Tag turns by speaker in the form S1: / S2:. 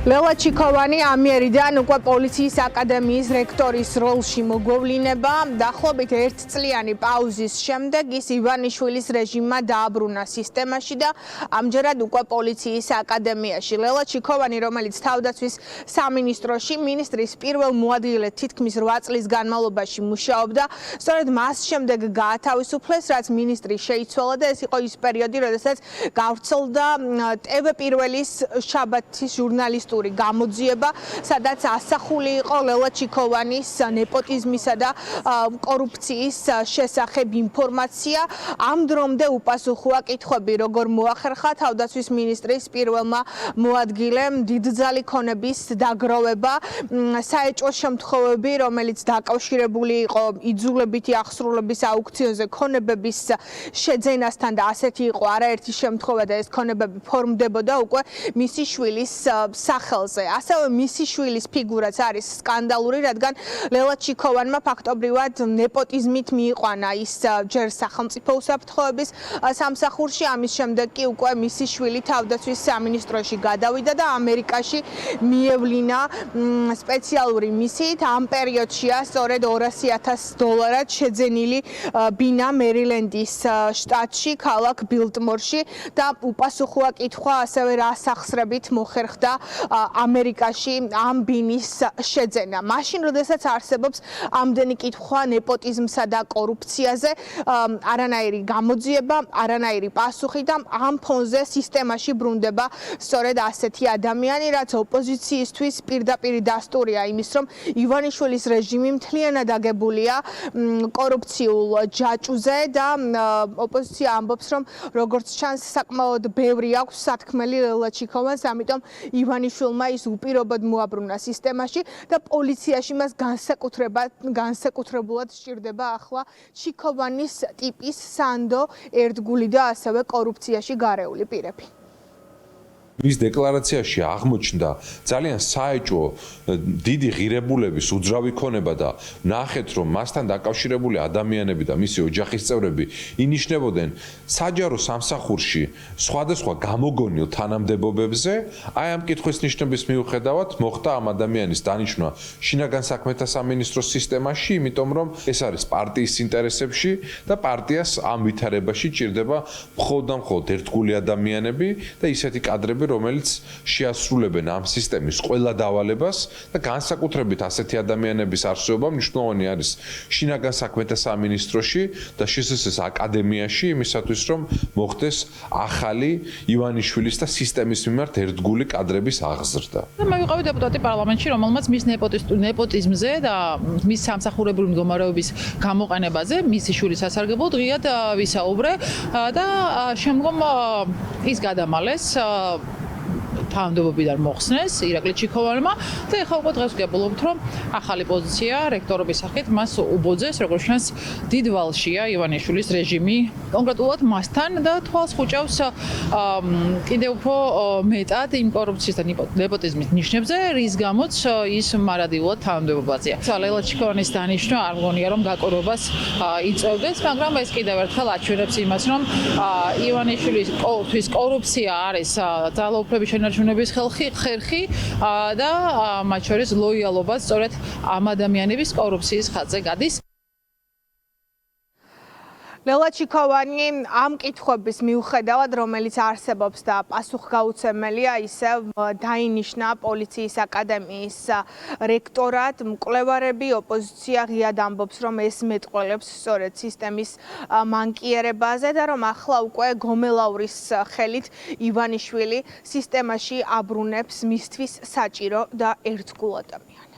S1: ლელა ჩიქოვანი ამიერიდან უკვე პოლიციის აკადემიის რექტორის როლში მოგვევლინება. დაახლოებით 1 წლიანი პაუზის შემდეგ ის ივანიშვილის რეჟიმმა დააბრუნა სისტემაში და ამჯერად უკვე პოლიციის აკადემიაში. ლელა ჩიქოვანი, რომელიც თავდაცვის სამინისტროში მინისტრის პირველ მოადგილედ თითქმის 8 წლის განმავლობაში მუშაობდა, სწორედ მას შემდეგ გაათავისუფლეს, რაც მინისტრი შეიცვალა და ეს იყო ის პერიოდი, როდესაც გავრცელდა TV პირველის შაბათის ჟურნალისტური გამოძიება, სადაც ასახული იყო ლელა ჩიქოვანის ნეპოტიზმისა და კორუფციის შესახებ ინფორმაცია. ამ დრომდე უპასუხოა კითხვები, როგორ მოახერხა თავდაცვის მინისტრის პირველმა მოადგილემ დიდძალი ქონების დაგროვება, საეჭვო შემთხვევები, რომელიც დაკავშირებული იყო იძულებითი აღსრულების აუქციონზე ქონებების შეძენასთან და ასეთი იყო არაერთი შემთხვევა და ეს ქონებები ფორმდებოდა უკვე მისი შვილის სახელზე. ასევე მისი შვილის ფიგურაც არის სკანდალური, რადგან ლელა ჩიქოვანმა ფაქტობრივად ნეპოტიზმით მიიყვანა ის ჯერ სახელმწიფო უსაფრთხოების სამსახურში, ამის შემდეგ კი უკვე მისი შვილი თავდაცვის სამინისტროში გადავიდა და ამერიკაში მიევლინა სპეციალური მისიით. ამ პერიოდშია სწორედ $200,000 შეძენილი ბინა მერილენდის შტატში, ქალაქ ბილტმორში და უპასუხოა კითხვა ასევე რა სახსრებით მოხერხდა ამერიკაში ამ ბინის შეძენა. მაშინ, როდესაც არსებობს ამდენი კითხვა ნეპოტიზმსა და კორუფციაზე, არანაირი გამოძიება, არანაირი პასუხი და ამ ფონზე სისტემაში ბრუნდება სწორედ ასეთი ადამიანი, რაც ოპოზიციისთვის პირდაპირ დასტურია იმის, რომ ივანიშვილის რეჟიმი მთლიანად აგებულია კორუფციულ ჯაჭვზე და ოპოზიცია ამბობს, რომ როგორც ჩანს, საკმაოდ ბევრი აქვს სათქმელი ლელა ჩიქოვანს, ამიტომ ივანიშვილმა ის უპირობოდ მოაბრუნა სისტემაში და პოლიციაში მას განსაკუთრებულად სჭირდება ახლა ჩიქოვანის ტიპის სანდო ერთგული და ასევე კორუფციაში გარეული პირები.
S2: მის დეკლარაციაში აღმოჩნდა ძალიან საეჭვო დიდი ღირებულების უძრავი ქონება და ნახეთ, რომ მასთან დაკავშირებული ადამიანები და მისი ოჯახის წევრები ინიშნებოდნენ საჯარო სამსახურში სხვადასხვა გამოგონილ თანამდებობებზე. აი ამ კითხვის ნიშნების მიუხედავად მოხდა ამ ადამიანის დანიშვნა შინაგან საქმეთა სამინისტროს სისტემაში, იმიტომ რომ ეს არის პარტიის ინტერესებში და პარტიას ამ ვითარებაში ჭირდება მხოლოდ ერთგული ადამიანები და ისეთი კადრები, რომელიც შეასრულებენ ამ სისტემის ყველა დავალებას და განსაკუთრებით ასეთი ადამიანების არსებობა მნიშვნელოვანი არის შინაგან საქმეთა სამინისტროში და შსს აკადემიაში იმისათვის, რომ მოხდეს ახალი ივანიშვილის და სისტემის მიმართ ერთგული კადრების აღზრდა.
S3: მე ვიყავი დეპუტატი პარლამენტში, რომელმაც მის ნეპოტიზმზე და მის სამსახურებრივი მდგომარეობის გამოყენებაზე მისი შვილის სასარგებლოდ ღიად ვისაუბრე და შემდგომ ის გადამალეს თანამდებობიდან მოხსნეს ირაკლი ჩიქოვანმა და ეხლა უკვე დღეს ვგებულობთ, რომ ახალი პოზიცია რექტორობის სახით მას უბოძეს, როგორც ჩანს, დიდ ვალშია ივანიშვილის რეჟიმი კონკრეტულად მასთან და თვალს ხუჭავს კიდევ უფრო მეტად იმ კორუფციის და ნეპოტიზმის ნიშნებზე, რის გამოც ის მარადიულად თანამდებობაზეა. ლელა ჩიქოვანის დანიშვნა არ მგონია, რომ გაკურვებას იწევდეს, მაგრამ ეს კიდევ ერთხელ აჩვენებს იმას, რომ ივანიშვილის კორუფცია არის ძალაუფლების შენარჩუნების ხერხი და მათ შორის ლოიალობა სწორედ ამ ადამიანების კორუფციის ხაზზე გადის.
S1: ლელა ჩიქოვანი ამ კითხვების მიუხედავად, რომელიც არსებობს და პასუხგაუცემელია, ისევ დაინიშნა პოლიციის აკადემიის რექტორად. მკვლევარები, ოპოზიცია ღიად ამბობს, რომ ეს მეტყველებს სწორედ სისტემის მანკიერებაზე და რომ ახლა უკვე გომელაურის ხელით ივანიშვილი სისტემაში აბრუნებს მისთვის საჭირო და ერთგულ ადამიანს.